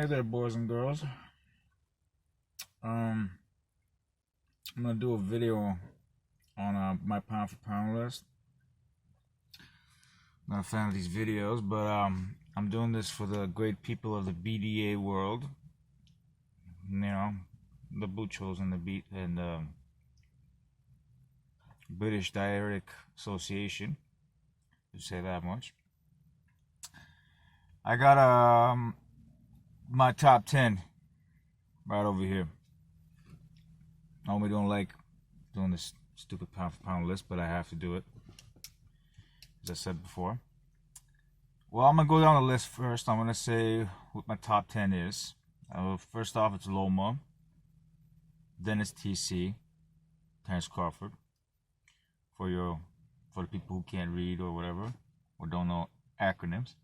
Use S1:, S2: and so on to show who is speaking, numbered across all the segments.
S1: Hey there, boys and girls. I'm gonna do a video on my pound for pound list. Not a fan of these videos, but I'm doing this for the great people of the BDA world. You know, the Buchos and the British Dietetic Association, to say that much. I got my top 10 right over here. I normally don't like doing this stupid pound for pound list, but I have to do it, as I said before. Well, I'm gonna go down the list first. I'm gonna say what my top 10 is. First off, it's Loma, then it's TC, Terrence Crawford, for the people who can't read or whatever, or don't know acronyms.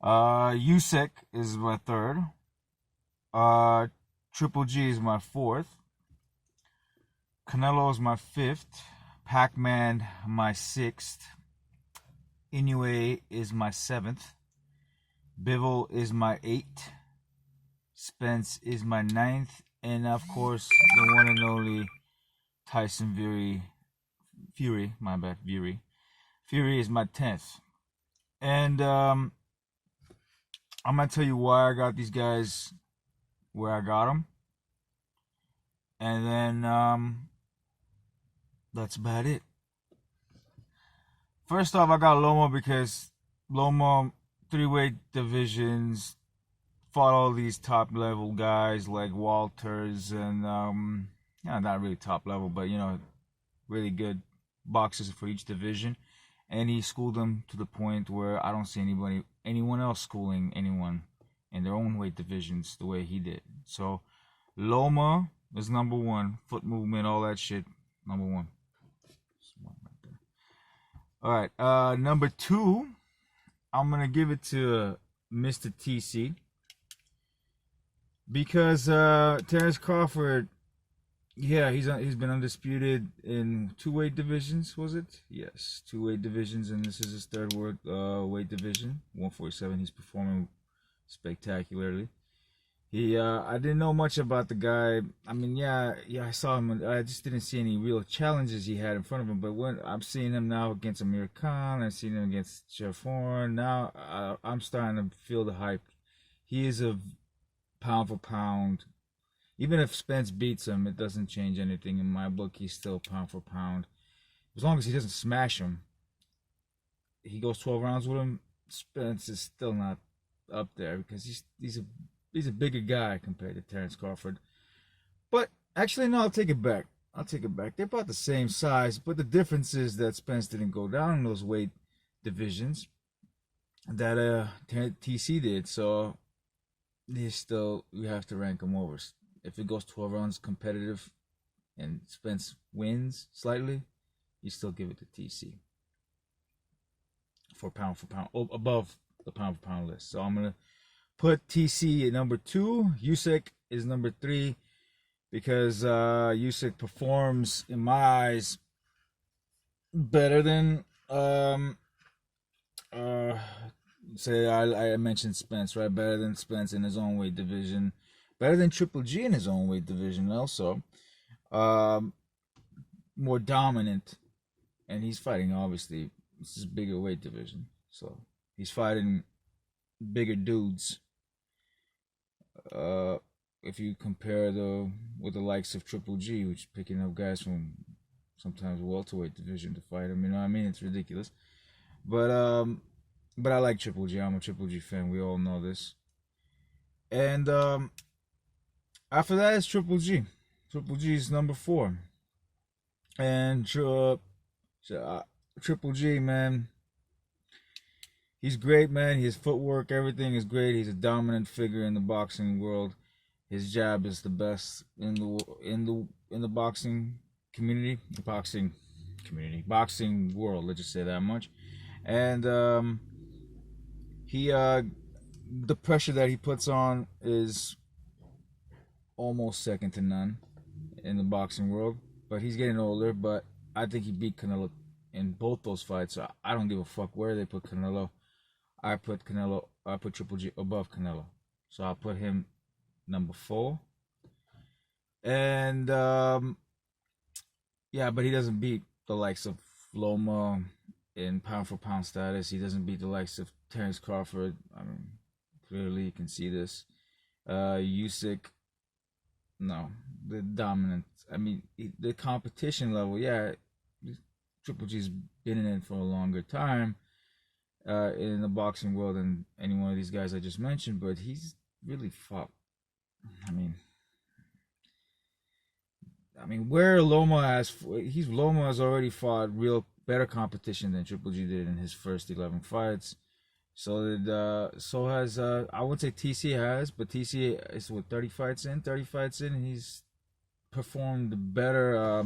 S1: Usyk is my third. Triple G is my fourth. Canelo is my fifth. Pac-Man my sixth. Inoue is my seventh. Bivol is my eighth. Spence is my ninth. And of course, the one and only Tyson Fury is my 10th. And I'm going to tell you why I got these guys where I got them. And then that's about it. First off, I got Loma because Loma, 3-weight divisions, fought all these top level guys like Walters and not really top level, but really good boxers for each division. And he schooled them to the point where I don't see anyone else schooling anyone in their own weight divisions the way he did. So Loma is number one. Foot movement, all that shit, number one. All right, number two, I'm gonna give it to Mr. TC because Terrence Crawford, yeah, he's been undisputed in 2-weight divisions. Was it? Yes, 2-weight divisions, and this is his third weight division, 147. He's performing spectacularly. I didn't know much about the guy. I mean, yeah, I saw him. I just didn't see any real challenges he had in front of him. But when I'm seeing him now against Amir Khan, I've seen him against Jeff Horn. Now I'm starting to feel the hype. He is a pound for pound. Even if Spence beats him, it doesn't change anything in my book. He's still pound for pound. As long as he doesn't smash him, he goes 12 rounds with him, Spence is still not up there because he's a bigger guy compared to Terrence Crawford. But actually, no, I'll take it back. They're about the same size, but the difference is that Spence didn't go down in those weight divisions that TC did. So we have to rank him over. If it goes 12 rounds competitive and Spence wins slightly, you still give it to TC for pound, above the pound for pound list. So I'm going to put TC at number 2. Usyk is number 3 because Usyk performs, in my eyes, better than say I mentioned Spence, right? Better than Spence in his own weight division, better than Triple G in his own weight division also. More dominant, and he's fighting, obviously, this is a bigger weight division, so he's fighting bigger dudes. If you compare with the likes of Triple G, which is picking up guys from sometimes welterweight division to fight him, you know what I mean? It's ridiculous. But I like Triple G. I'm a Triple G fan. We all know this. And after that is Triple G. Triple G is number 4. And Triple G, man, he's great, man. His footwork, everything is great. He's a dominant figure in the boxing world. His jab is the best in the boxing community, boxing world. Let's just say that much. And the pressure that he puts on is almost second to none in the boxing world. But he's getting older. But I think he beat Canelo in both those fights. So I don't give a fuck where they put Canelo. I put Triple G above Canelo. So I'll put him number 4. And yeah, but he doesn't beat the likes of Loma in pound for pound status. He doesn't beat the likes of Terrence Crawford. I mean, clearly you can see this. Usyk, no, the dominant. I mean, the competition level. Yeah, Triple G's been in it for a longer time in the boxing world than any one of these guys I just mentioned, but he's really fought. I mean, where Loma has already fought real better competition than Triple G did in his first 11 fights. So has I would say TC has, but TC is what 30 fights in, and he's performed better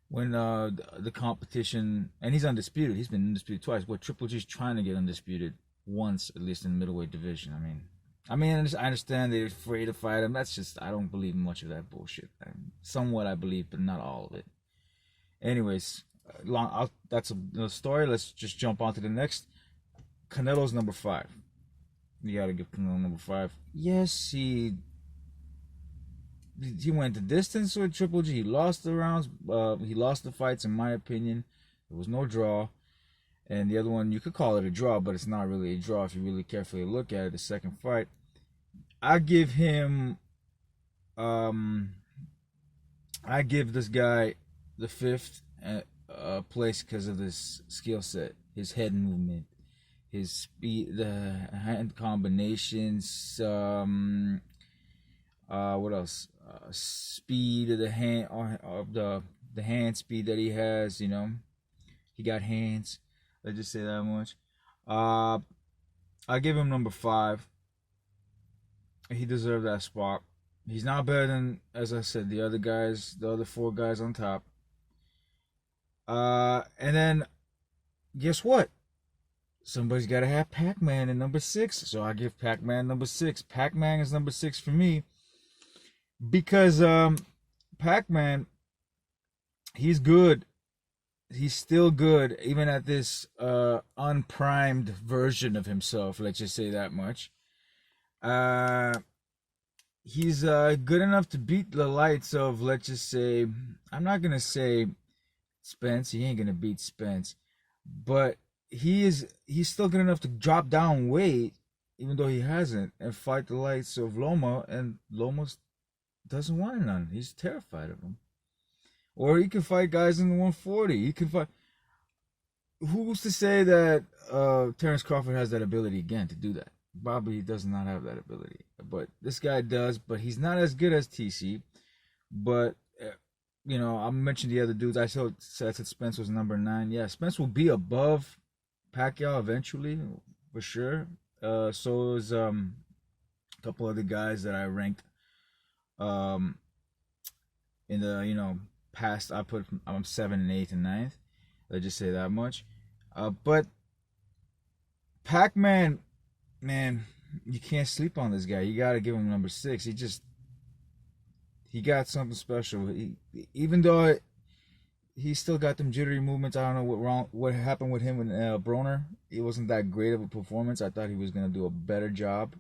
S1: when the competition, and he's undisputed. He's been undisputed twice. But Triple G's trying to get undisputed once, at least in the middleweight division. I understand they're afraid to fight him. That's just, I don't believe much of that bullshit. Somewhat I believe, but not all of it. Anyways, that's a story. Let's just jump on to the next. Canelo's number 5. You gotta give Canelo number 5. Yes, he went the distance with Triple G. He lost the rounds. He lost the fights, in my opinion. There was no draw. And the other one, you could call it a draw, but it's not really a draw if you really carefully look at it. The second fight, I give him, I give this guy the 5th place because of this skill set, his head movement, his speed, the hand combinations. What else? Speed of the hand, of the hand speed that he has. You know, he got hands. Let's just say that much. I give him number 5. He deserved that spot. He's not better than, as I said, the other guys, the other 4 guys on top. And then, guess what? Somebody's got to have Pac-Man in number 6. So I give Pac-Man number 6. Pac-Man is number 6 for me. Because Pac-Man, he's good. He's still good, even at this unprimed version of himself. Let's just say that much. He's good enough to beat the lights of, let's just say, I'm not gonna say Spence. He ain't gonna beat Spence, but he's still good enough to drop down weight, even though he hasn't, and fight the likes of Loma. And Loma doesn't want none. He's terrified of him. Or he can fight guys in the 140. He can fight. Who's to say that Terrence Crawford has that ability again to do that? Probably does not have that ability, but this guy does. But he's not as good as TC. But you know, I mentioned the other dudes. I said Spence was number 9. Yeah, Spence will be above Pacquiao eventually, for sure. So is a couple other guys that I ranked in the past. I put 7 and 8 and 9th. Let's just say that much. But Pac-Man, man, you can't sleep on this guy. You got to give him number 6. He got something special. Even though he still got them jittery movements. I don't know what happened with him and Broner. It wasn't that great of a performance. I thought he was gonna do a better job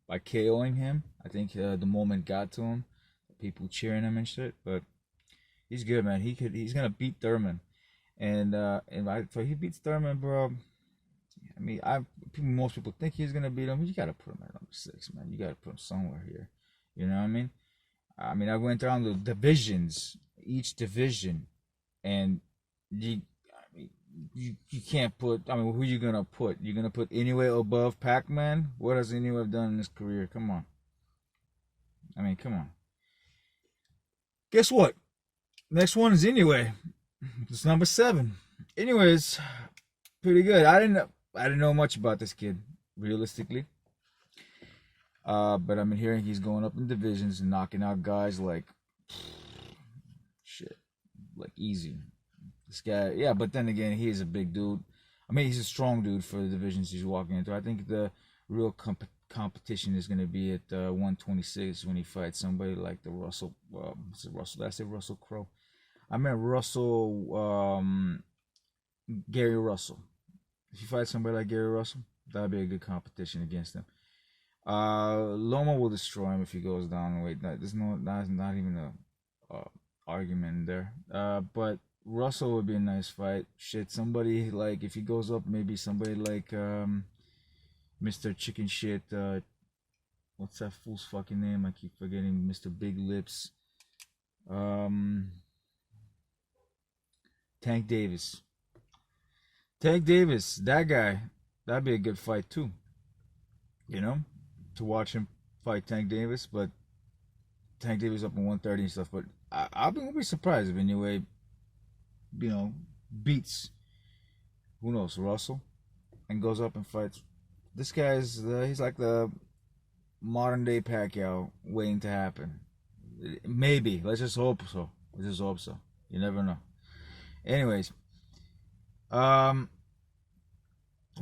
S1: by KOing him. I think the moment got to him, people cheering him and shit. But he's good, man. He's gonna beat Thurman, and if he beats Thurman, bro. I mean, most people think he's gonna beat him. You gotta put him at number 6, man. You gotta put him somewhere here. You know what I mean? I went down the divisions, each division, and you can't put. Who you gonna put? You gonna put Inoue above Pac-Man? What has Inoue done in his career? Come on. Come on. Guess what? Next one is Inoue. It's number 7. Anyways, pretty good. I didn't know much about this kid, realistically. But I'm hearing he's going up in divisions and knocking out guys like shit, like easy. This guy, yeah. But then again, he is a big dude. He's a strong dude for the divisions he's walking into. I think the real competition is going to be at 126 when he fights somebody like the Russell. Russell? Did I say Russell Crowe? I meant Russell. Gary Russell. If you fight somebody like Gary Russell, That'd be a good competition against him. Loma will destroy him if he goes down. Wait, there's not even a argument there. But Russell would be a nice fight. Shit, somebody like if he goes up, maybe somebody like Mr. Chicken Shit. What's that fool's fucking name? I keep forgetting. Mr. Big Lips. Tank Davis. Tank Davis, that guy, that'd be a good fight too. You know, to watch him fight Tank Davis, but Tank Davis up in 130 and stuff. But I'll be surprised if Inoue, beats who knows Russell and goes up and fights. This guy's he's like the modern day Pacquiao waiting to happen. Maybe. Let's just hope so. You never know. Anyways,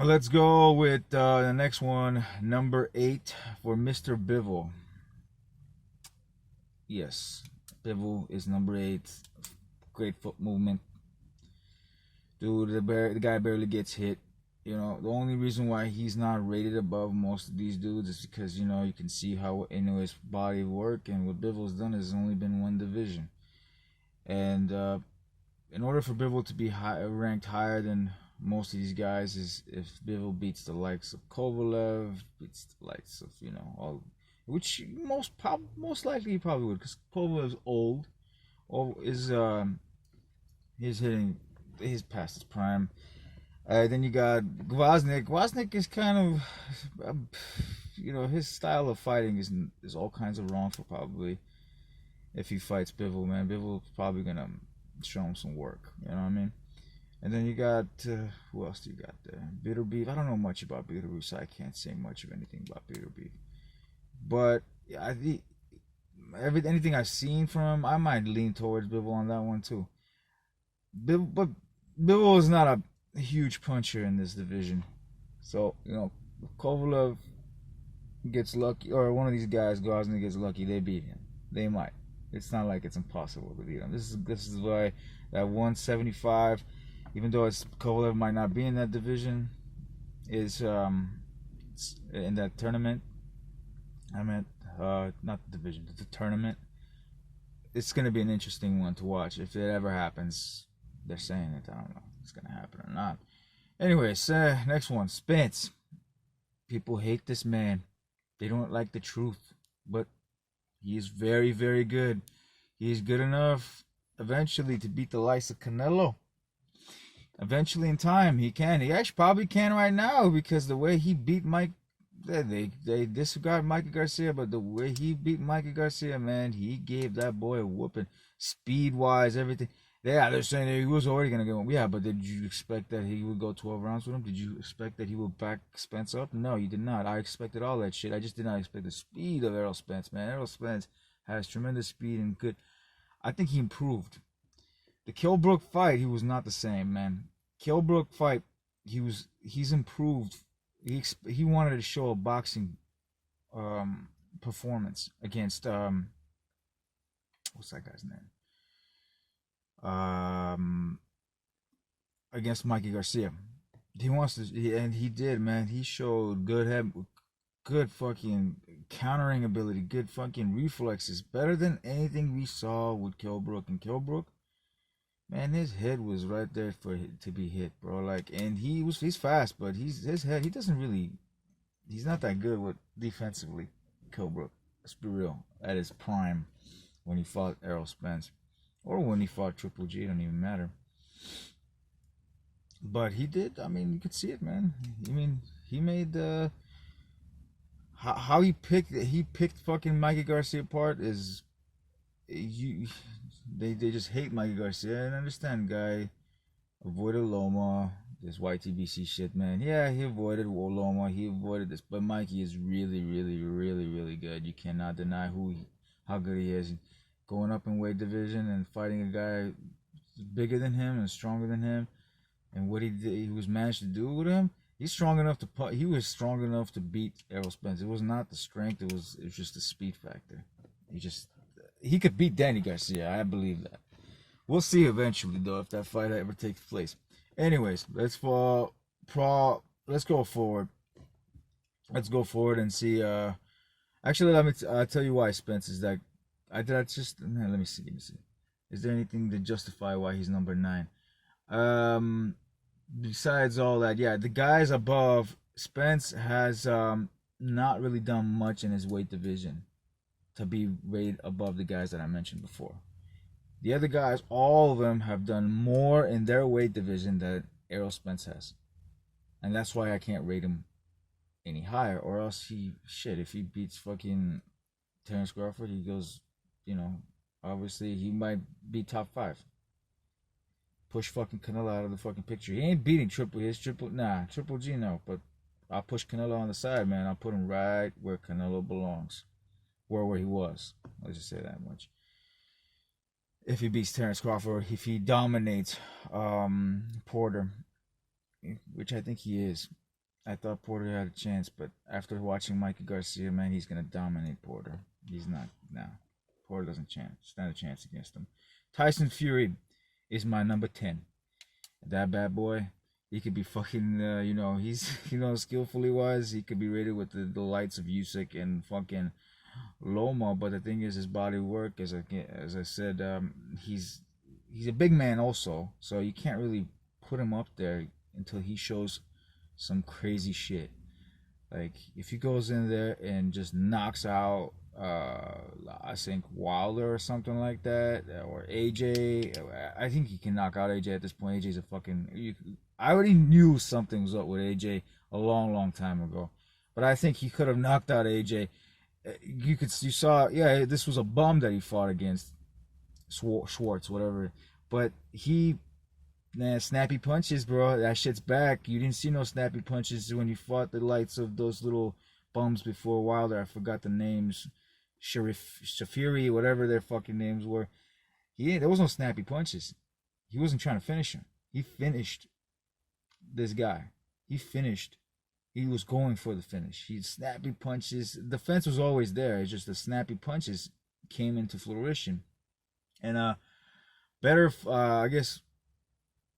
S1: let's go with the next one, number 8 for Mr. Bivol. Yes, Bivol is number 8. Great foot movement. Dude, the guy barely gets hit. The only reason why he's not rated above most of these dudes is because, you can see how Inoue's body work, and what Bivol's done has only been one division. And in order for Bivol to be ranked higher than most of these guys is if Bivol beats the likes of Kovalev, beats the likes of, all, which most likely he probably would, because Kovalev's old, or he's past his prime. Then you got Gwoznik. Gwoznik is kind of, his style of fighting is all kinds of wrong for probably if he fights Bivol, man. Bivol's probably gonna show him some work, you know what I mean? And then you got, who else do you got there? Bitter Beef. I don't know much about Bitter Beef, so I can't say much of anything about Bitter Beef. But yeah, anything I've seen from him, I might lean towards Bivol on that one too. But Bivol is not a huge puncher in this division. So, if Kovalev gets lucky, or one of these guys, Gwoznik, gets lucky, they beat him. They might. It's not like it's impossible to beat him. This is why that 175, even though Kovalev might not be in that division, is in that tournament. I meant not the division, the tournament. It's gonna be an interesting one to watch if it ever happens. They're saying it. I don't know if it's gonna happen or not. Anyways, next one, Spence. People hate this man. They don't like the truth, but he is very, very good. He is good enough eventually to beat the likes of Canelo. Eventually, in time, he can. He actually probably can right now, because the way he beat Mike, they disregard Mikey Garcia, but the way he beat Mikey Garcia, man, he gave that boy a whooping. Speed-wise, everything. Yeah, they're saying that he was already going to get one. Yeah, but did you expect that he would go 12 rounds with him? Did you expect that he would back Spence up? No, you did not. I expected all that shit. I just did not expect the speed of Errol Spence, man. Errol Spence has tremendous speed and good. I think he improved. The Kilbrook fight, he was not the same, man. Kilbrook fight, he's improved. He wanted to show a boxing performance against what's that guy's name? Against Mikey Garcia. He wants to, and he did, man. He showed good fucking countering ability, good fucking reflexes, better than anything we saw with Kilbrook. And Kilbrook, man, his head was right there to be hit, bro. Like, and he's fast, but his head, he's not that good with defensively. Kilbrook, let's be real, at his prime when he fought Errol Spence. Or when he fought Triple G, it don't even matter. But he did. I mean, you could see it, man. I mean, he made how he picked fucking Mikey Garcia apart is they just hate Mikey Garcia. And understand, guy avoided Loma, this YTBC shit, man. Yeah, he avoided Loma, he avoided this, but Mikey is really, really, really, really good. You cannot deny how good he is. Going up in weight division and fighting a guy bigger than him and stronger than him, and what he was managed to do with him, he was strong enough to beat Errol Spence. It was not the strength; it was just the speed factor. He could beat Danny Garcia. I believe that. We'll see eventually, though, if that fight ever takes place. Anyways, let's go forward. let's go forward and see. Actually, let me tell you why Spence is that. I did. I just let me see. Let me see. Is there anything to justify why he's number 9? Besides all that, yeah, the guys above Spence has not really done much in his weight division to be rated above the guys that I mentioned before. The other guys, all of them have done more in their weight division than Errol Spence has, and that's why I can't rate him any higher. Or else if he beats fucking Terrence Crawford, he goes, obviously he might be top 5. Push fucking Canelo out of the fucking picture. He ain't beating Triple G no, but I'll push Canelo on the side, man. I'll put him right where Canelo belongs. Where he was. Let's just say that much. If he beats Terrence Crawford, if he dominates Porter, which I think he is. I thought Porter had a chance, but after watching Mikey Garcia, man, he's gonna dominate Porter. He's not now. Porter doesn't stand a chance against him. Tyson Fury is my number 10. That bad boy, he could be fucking, he's, how skillful he was. He could be rated with the lights of Usyk and fucking Loma, but the thing is, his body work, as I said, he's a big man also, so you can't really put him up there until he shows some crazy shit. Like, if he goes in there and just knocks out, I think Wilder or something like that, or AJ. I think he can knock out AJ at this point. AJ's a fucking. I already knew something was up with AJ a long, long time ago, but I think he could have knocked out AJ. You saw, yeah, this was a bum that he fought against, Schwartz, whatever. But snappy punches, bro. That shit's back. You didn't see no snappy punches when you fought the likes of those little bums before Wilder. I forgot the names. Shafiri, whatever their fucking names were. There was no snappy punches. He wasn't trying to finish him. He finished this guy. He was going for the finish. He snappy punches. The fence was always there. It's just the snappy punches came into fruition. And better, I guess,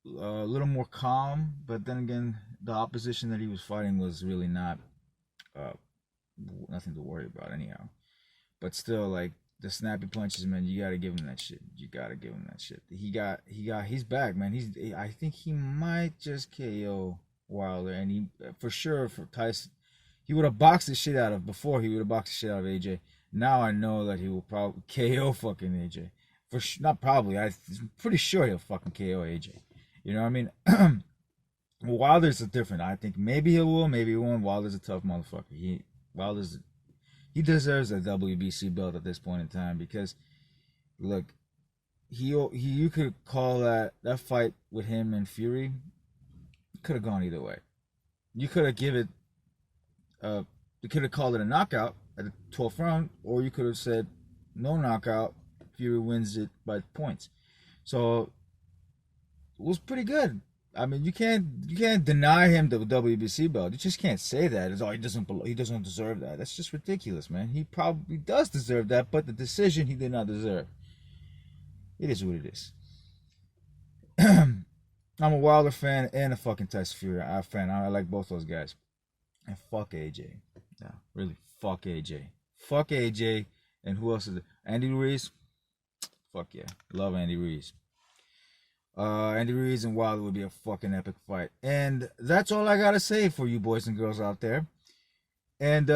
S1: a little more calm. But then again, the opposition that he was fighting was really not nothing to worry about anyhow. But still, like, the snappy punches, man, you gotta give him that shit. He's back, man. I think he might just KO Wilder, and he for sure for Tyson, he would have boxed the shit out of before. He would have boxed the shit out of AJ. Now I know that he will probably KO fucking AJ. Not probably. I'm pretty sure he'll fucking KO AJ. You know what I mean? Wilder's different. I think maybe he will, maybe he won't. Wilder's a tough motherfucker. He deserves a WBC belt at this point in time because, look, you could call that fight with him and Fury could have gone either way. You could have you could have called it a knockout at the 12th round, or you could have said no knockout, Fury wins it by points. So it was pretty good. I mean, you can't deny him the WBC belt. You just can't say that. He doesn't deserve that. That's just ridiculous, man. He probably does deserve that, but the decision he did not deserve. It is what it is. I'm a Wilder fan and a fucking Tyson Fury fan. I like both those guys. And fuck AJ. Yeah, really, fuck AJ. Fuck AJ. And who else is it? Andy Ruiz? Fuck yeah. Love Andy Ruiz. Andy Ruiz and Wilder would be a fucking epic fight. And that's all I gotta say for you boys and girls out there. And